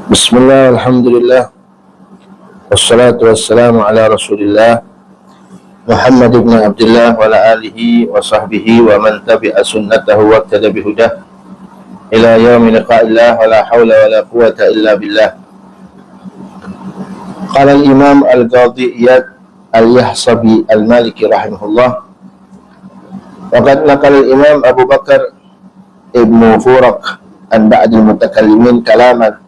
Bismillah, alhamdulillah, wassalatu wassalamu ala rasulillah Muhammad ibn Abdullah wa ala alihi wa sahbihi wa man tabi'a sunnatahu wa tada bihudah ila yaumi liqa'illah wa la hawla wa la quwata illa billah. Qala al-imam al-Qadhi Iyad al-Yahsabi al-Maliki rahimahullah, wa qad naqala al-imam Abu Bakar ibn Furaq an ba'dil mutakallimin kalaman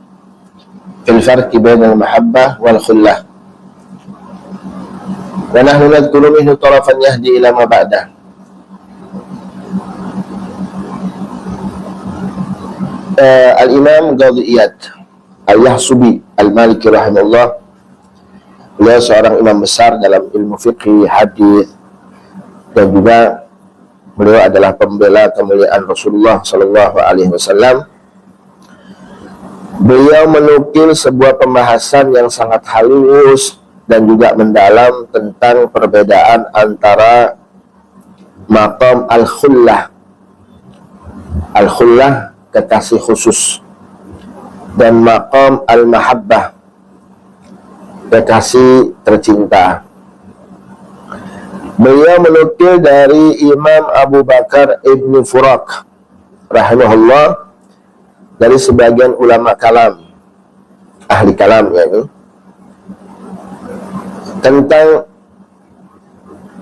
fil farqi bainal mahabbah wal khullah, wa nahnu nadhkuru minhu tarafan yahdi ila ma ba'dah. Al-Imam Qadhi Iyad al-Yahsubi al-Maliki rahimahullah, beliau seorang imam besar dalam ilmu fiqh, hadis, dan juga beliau adalah pembela kemuliaan Rasulullah sallallahu alaihi wasallam. Beliau menukil sebuah pembahasan yang sangat halus dan juga mendalam tentang perbedaan antara maqam al-khullah, al-khullah kekasih khusus, dan maqam al-mahabbah, kekasih tercinta. Beliau menukil dari Imam Abu Bakar ibn Furaq rahimahullah, dari sebagian ulama kalam, ahli kalam yakni, tentang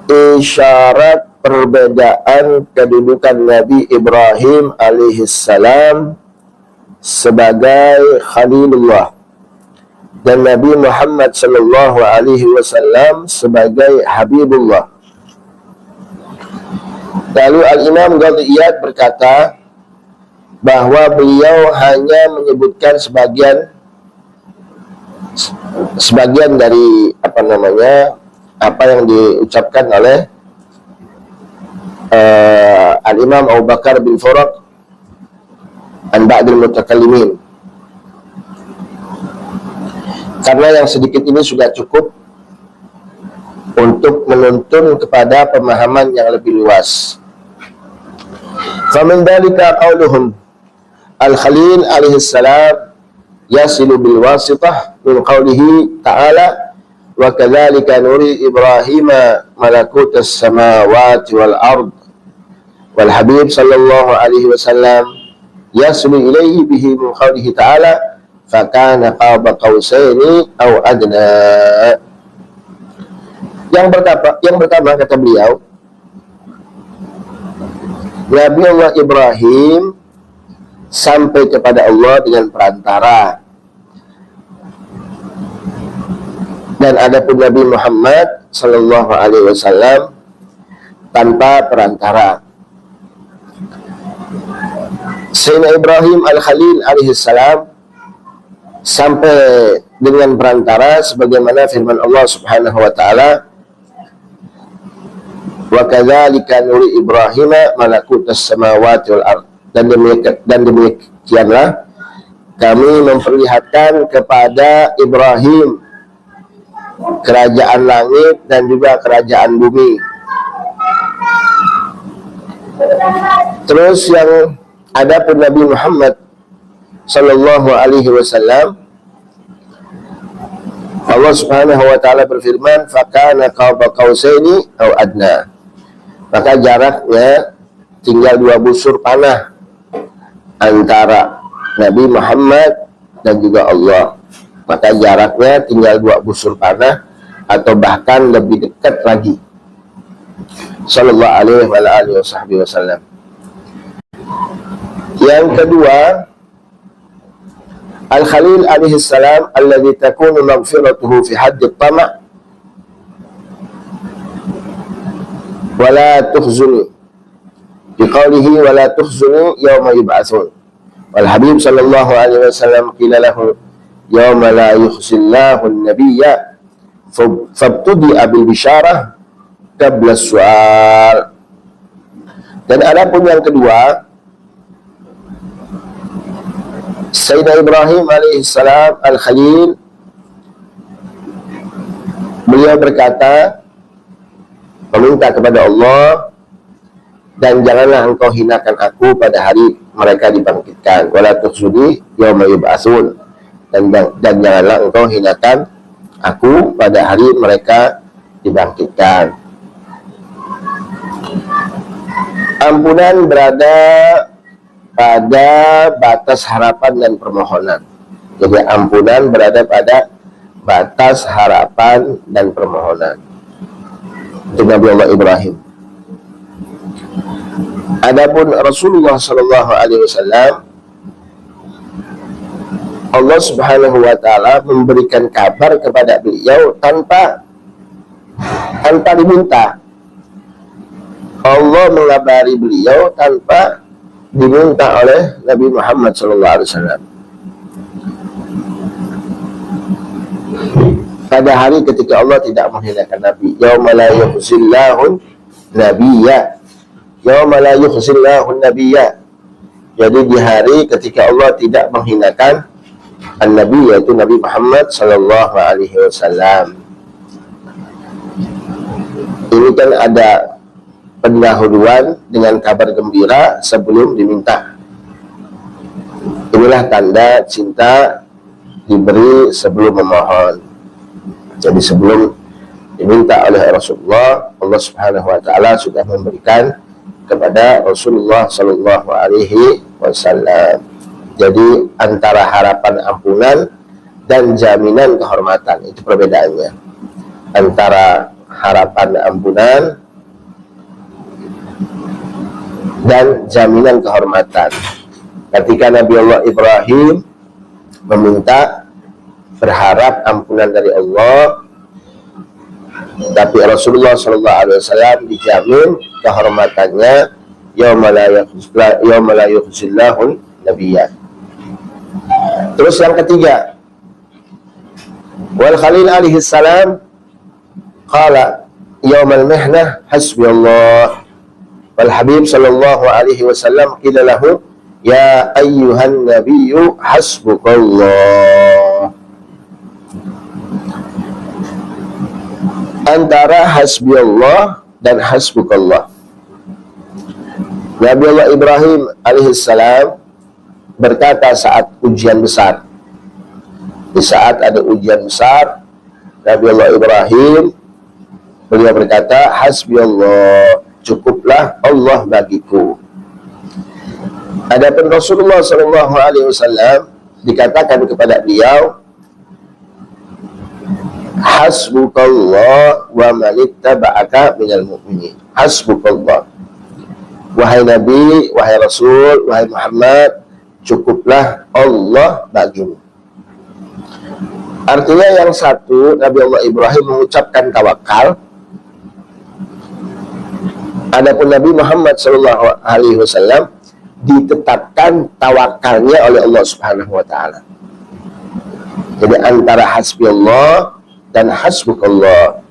isyarat perbedaan kedudukan Nabi Ibrahim alaihissalam sebagai Khalilullah dan Nabi Muhammad sallallahu alaihi wasallam sebagai Habibullah. Lalu Al-Imam Qadhi Iyad berkata bahwa beliau hanya menyebutkan sebagian dari apa yang diucapkan oleh Al-Imam Abu Bakar bin Furaq an ba'dil mutakallimin, karena yang sedikit ini sudah cukup untuk menuntun kepada pemahaman yang lebih luas. Famin dalika qauluhum al-Khalil alaihissalam yasilu bil wasitah min qawlihi ta'ala wa kadzalika nuri Ibrahima malakutas samawati wal ard, wal Habib sallallahu alaihi wasallam yasilu ilaihi bihi min qawlihi ta'ala fakana qaba qausaini aw adna. Yang pertama kata beliau, Nabi Allah Ibrahim sampai kepada Allah dengan perantara, dan adapun Nabi Muhammad sallallahu alaihi wasallam tanpa perantara. Sayyidina Ibrahim al-Khalil alaihissalam sampai dengan perantara sebagaimana firman Allah subhanahu wa ta'ala, wa kadzalika nuri Ibrahima malakutas samawati wal ard, dan demikianlah kami memperlihatkan kepada Ibrahim kerajaan langit dan juga kerajaan bumi. Terus yang ada pun Nabi Muhammad sallallahu alaihi wasallam, Allah subhanahu wa ta'ala berfirman fakana qaba qausaini aw adna, maka jaraknya tinggal 2 busur panah antara Nabi Muhammad dan juga Allah, maka jaraknya tinggal 2 busur panah atau bahkan lebih dekat lagi, sallallahu alaihi wasallam. Yang kedua, Al-Khalil alaihissalam alladhi takunu maghfiratuhu fi haddi at-tama' wa la tukhzuni biqaulihi wa la tukhzuni yawma yub'atsun, wal Habib sallallahu alaihi wasallam qila lahu yawma la yukhzillahu an-nabiyya fabtudi'a bil bisyarah qabla as-su'al. Dan adapun yang kedua, Sayyidina Ibrahim alaihissalam al-Khalil, beliau berkata, meminta kepada Allah, dan janganlah engkau hinakan aku pada hari mereka dibangkitkan, wala tukhzuni yauma yub'atsun, dan janganlah engkau hinakan aku pada hari mereka dibangkitkan. Ampunan berada pada batas harapan dan permohonan. Jadi ampunan berada pada batas harapan dan permohonan. Itu Nabi Allah Ibrahim. Adapun Rasulullah Sallallahu Alaihi Wasallam, Allah Subhanahu Wa Taala memberikan kabar kepada beliau tanpa diminta. Allah mengabari beliau tanpa diminta oleh Nabi Muhammad Sallallahu Alaihi Wasallam. Pada hari ketika Allah tidak menghinakan Nabi, yauma la yukhzillahu nabiyya, yauma la yukhzillahu nabiyya. Jadi di hari ketika Allah tidak menghinakan An-Nabi, yaitu Nabi Muhammad Sallallahu Alaihi Wasallam. Ini kan ada pendahuluan dengan kabar gembira sebelum diminta. Inilah tanda cinta diberi sebelum memohon. Jadi sebelum diminta oleh Rasulullah, Allah Subhanahu Wa Taala sudah memberikan kepada Rasulullah Sallallahu Alaihi Wasallam. Jadi antara harapan ampunan dan jaminan kehormatan, itu perbedaannya. Antara harapan ampunan dan jaminan kehormatan. Ketika Nabi Allah Ibrahim meminta, berharap ampunan dari Allah, tapi Rasulullah Sallallahu Alaihi Wasallam dijamin kehormatannya, yauma la yukhzillahu nabiyya. Terus yang ketiga, wal Khalil alaihi salam qala yaumal mihnah hasbiyallah. Wal Habib sallallahu alaihi wasallam qila lahu ya ayyuhan nabiyyu hasbukallah. Antara hasbiyallah dan hasbukallah, Nabi Allah Ibrahim alaihissalam berkata saat ujian besar. Di saat ada ujian besar, Nabi Allah Ibrahim, beliau berkata, hasbiyallah, cukuplah Allah bagiku. Adapun Rasulullah SAW dikatakan kepada beliau, hasbukallah wa manittaba'aka minal mu'minin. Hasbukallah, wahai Nabi, wahai Rasul, wahai Muhammad, cukuplah Allah bagimu. Artinya yang satu, Nabi Allah Ibrahim mengucapkan tawakal. Adapun Nabi Muhammad SAW ditetapkan tawakalnya oleh Allah Subhanahu Wa Taala. Jadi antara hasbiyallah dan hasbukallah.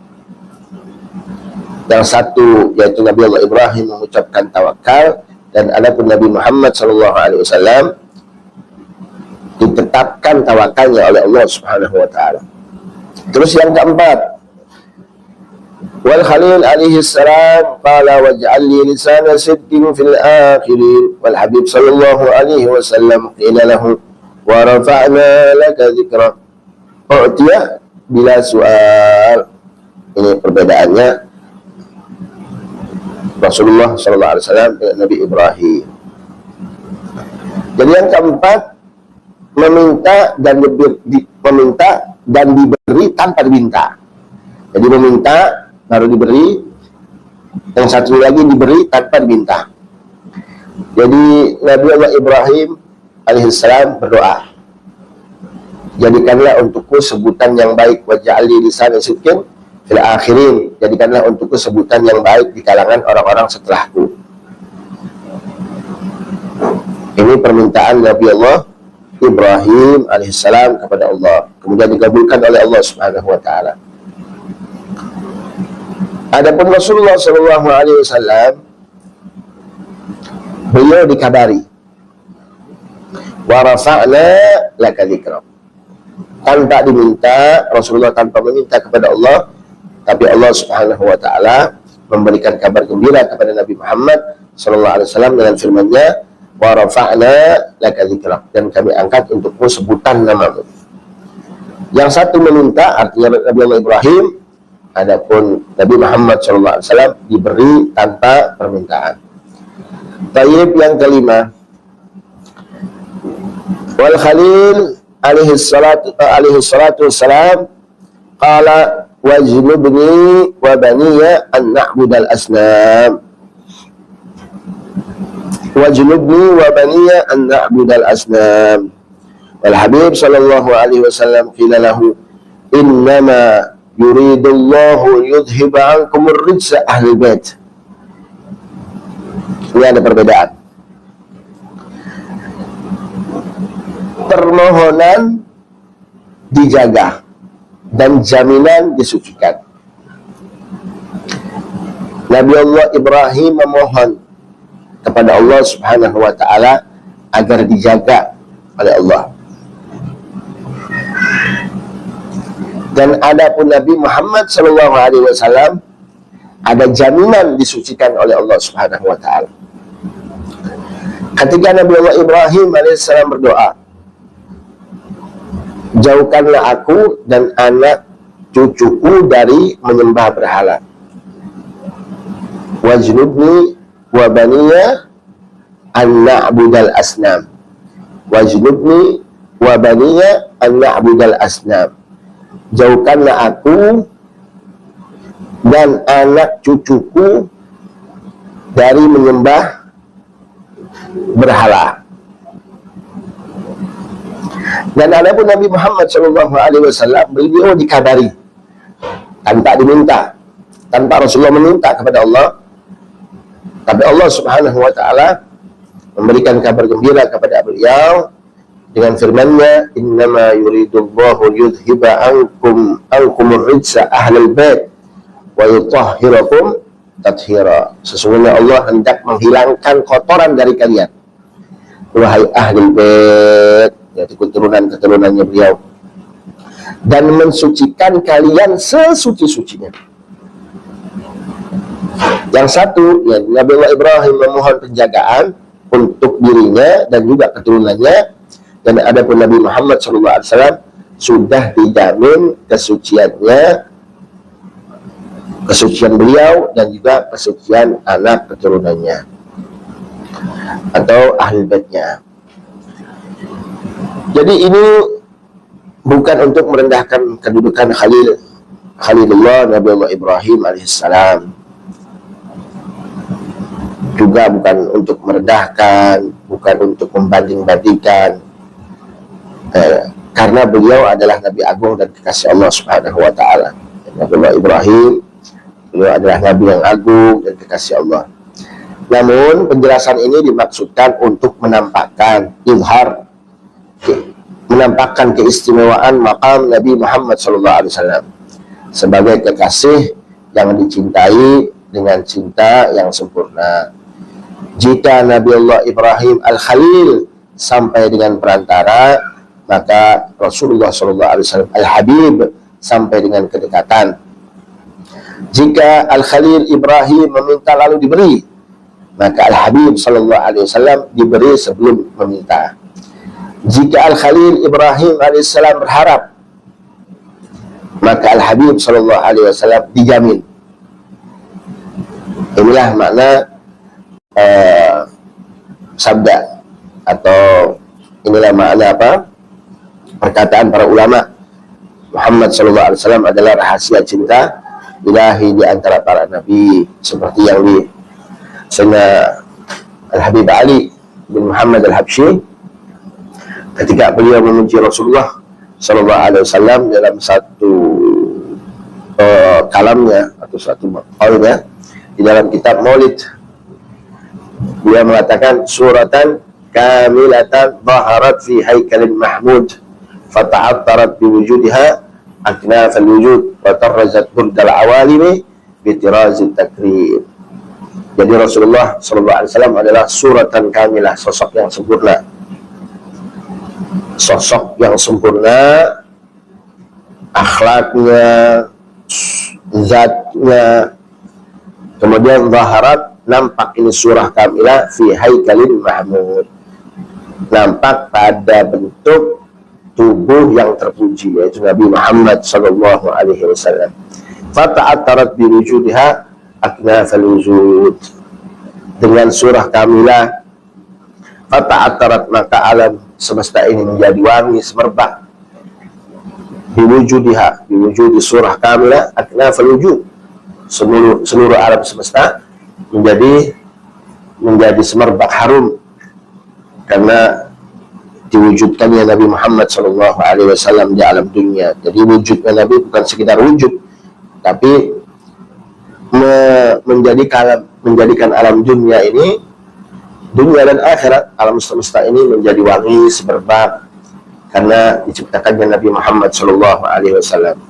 Yang satu yaitu Nabi Allah Ibrahim mengucapkan tawakal, dan adapun Nabi Muhammad SAW ditetapkan tawakalnya oleh Allah Subhanahu Wa Taala. Terus yang keempat, wal Khalil alaihi salam qala waj'al li lisana sidqin fil akhirin. Wal Habib sallallahu alaihi wasallam qila lahu wa rafa'na laka dzikra u'tiya bila su'al. Ini perbedaannya Rasulullah sallallahu alaihi wasallam dengan Nabi Ibrahim. Jadi yang keempat, meminta dan diberi tanpa diminta. Jadi meminta baru diberi, yang satu lagi diberi tanpa diminta. Jadi Nabi Allah Ibrahim alaihissalam berdoa, jadikanlah untukku sebutan yang baik, waj'alni lisana sidqin fil akhirin, jadikanlah untukku sebutan yang baik di kalangan orang-orang setelahku. Ini permintaan Nabi Allah Ibrahim alaihissalam kepada Allah, kemudian dikabulkan oleh Allah Subhanahu Wa Taala. Adapun Rasulullah SAW, beliau dikabari, wa rafa'na laka dzikra. Tanpa diminta, Rasulullah tanpa meminta kepada Allah, tapi Allah Subhanahu Wa Taala memberikan kabar gembira kepada Nabi Muhammad SAW dengan firman-Nya, wa rafa'na laka dzikra, dan kami angkat untukmu sebutan namamu. Yang satu meminta, artinya Nabi Allah Ibrahim, adapun Nabi Muhammad SAW diberi tanpa permintaan. Tayyib yang kelima, wal Khalil alaihi salatu wassalam qala wajnubni wa baniya an na'budal asnam. Wajnubni wa baniya an na'budal asnam. Wal Habib sallallahu alaihi wasallam qila lahu innama yuridullahu yudhiba ankum ar-rijsa ahli bait. Ini ada perbedaan. Permohonan dijaga dan jaminan disucikan. Nabi Allah Ibrahim memohon kepada Allah Subhanahu wa taala agar dijaga oleh Allah. Dan adapun Nabi Muhammad sallallahu alaihi wasallam ada jaminan disucikan oleh Allah Subhanahu wa taala. Ketika Nabi Allah Ibrahim alaihissalam berdoa, jauhkanlah aku dan anak cucuku dari menyembah berhala. Wajnubni wa baniya an na'budal asnam. Wajnubni wa baniya an na'budal asnam. Jauhkanlah aku dan anak cucuku dari menyembah berhala. Dan adapun Nabi Muhammad SAW, beliau dikabari tanpa diminta, tanpa Rasulullah meminta kepada Allah, tapi Allah Subhanahu wa taala memberikan kabar gembira kepada beliau dengan firman-Nya, innama yuridullahu yudhiba ankumur rijsa ahlal bait wa yutahhirakum tathira. Sesungguhnya Allah hendak menghilangkan kotoran dari kalian, wahai ahli bait, yaitu keturunan-keturunannya beliau, dan mensucikan kalian sesuci-sucinya. Yang satu, ya, Nabi Allah Ibrahim memohon penjagaan untuk dirinya dan juga keturunannya, dan adapun Nabi Muhammad SAW sudah dijamin kesuciannya, kesucian beliau dan juga kesucian anak keturunannya atau ahli baitnya. Jadi ini bukan untuk merendahkan kedudukan Khalilullah Nabi Allah Ibrahim alaihissalam, juga bukan untuk merendahkan, bukan untuk membanding-bandingkan, karena beliau adalah Nabi Agung dan kekasih Allah Subhanahu wa taala. Nabi Allah Ibrahim, beliau adalah Nabi yang agung dan kekasih Allah. Namun penjelasan ini dimaksudkan untuk menampakkan izhar, menampakkan keistimewaan maqam Nabi Muhammad SAW sebagai kekasih yang dicintai dengan cinta yang sempurna. Jika Nabi Allah Ibrahim Al-Khalil sampai dengan perantara, maka Rasulullah SAW Al-Habib sampai dengan kedekatan. Jika Al-Khalil Ibrahim meminta lalu diberi, maka Al-Habib SAW diberi sebelum meminta. Jika Al-Khalil Ibrahim AS berharap, maka Al-Habib SAW dijamin. Inilah makna sabda, atau inilah makna apa? Perkataan para ulama. Muhammad SAW adalah rahasia cinta ilahi di antara para nabi, seperti yang di Sayyidina Al-Habib Ali bin Muhammad Al-Habsyi ketika beliau memuji Rasulullah SAW dalam satu kalamnya atau satu qaulnya di dalam kitab Maulid. Beliau mengatakan, suratan kamilatan dhaharat fi haikalin mahmud fata'attarat biwujudiha aknaf al-wujud wa tarrazat burdal awalimi bitirazit takrim. Jadi Rasulullah SAW adalah suratan kamilah, sosok yang sempurna, sosok yang sempurna, akhlaknya, zatnya. Kemudian zaharat, nampak ini surah kamilah fi haikalin mahmud, nampak pada bentuk tubuh yang terpuji, yaitu Nabi Muhammad sallallahu alaihi wasallam. Fata'attarat biwujudiha aknafal wujud. Dengan surah kamilah, fata'attarat, maka alam semesta ini menjadi wangi semerbak. Biwujudiha, biwujudi surah kamilah aknafal wujud. Seluruh alam semesta menjadi semerbak harum karena diwujudkannya Nabi Muhammad sallallahu alaihi wasallam di alam dunia. Jadi wujudnya Nabi bukan sekedar wujud, tapi menjadikan alam dunia ini, dunia dan akhirat, alam semesta ini menjadi wangi semerbak karena diciptakannya Nabi Muhammad sallallahu alaihi wasallam.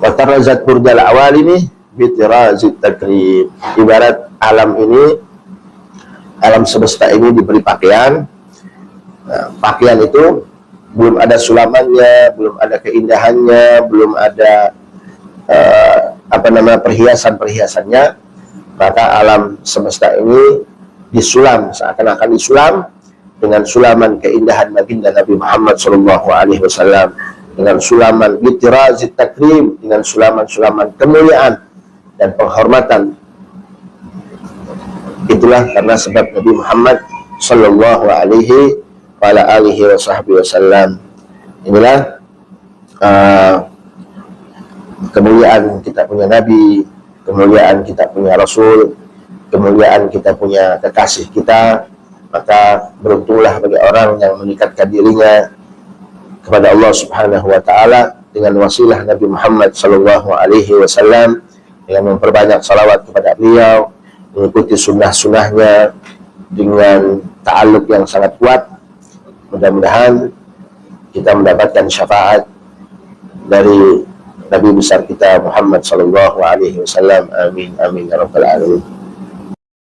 Wa tarazat burdal awalimi bitirazit takrim. Ibarat alam ini, alam semesta ini diberi pakaian. Nah, pakaian itu belum ada sulamannya, belum ada keindahannya, belum ada perhiasan-perhiasannya, maka alam semesta ini disulam, seakan-akan disulam dengan sulaman keindahan baginda Nabi Muhammad sallallahu alaihi wasallam, dengan sulaman bitirazit takrim, dengan sulaman-sulaman kemuliaan dan penghormatan. Itulah karena sebab Nabi Muhammad sallallahu alaihi wasallam. Inilah kemuliaan kita punya Nabi, kemuliaan kita punya Rasul, kemuliaan kita punya kekasih kita. Maka beruntunglah bagi orang yang meningkatkan dirinya kepada Allah Subhanahu wa taala dengan wasilah Nabi Muhammad sallallahu alaihi wasallam, dengan memperbanyak salawat kepada beliau, mengikuti sunnah-sunnahnya dengan ta'alluq yang sangat kuat. Mudah-mudahan kita mendapatkan syafaat dari Nabi besar kita Muhammad sallallahu alaihi wasallam. Amin amin ya rabbal alamin.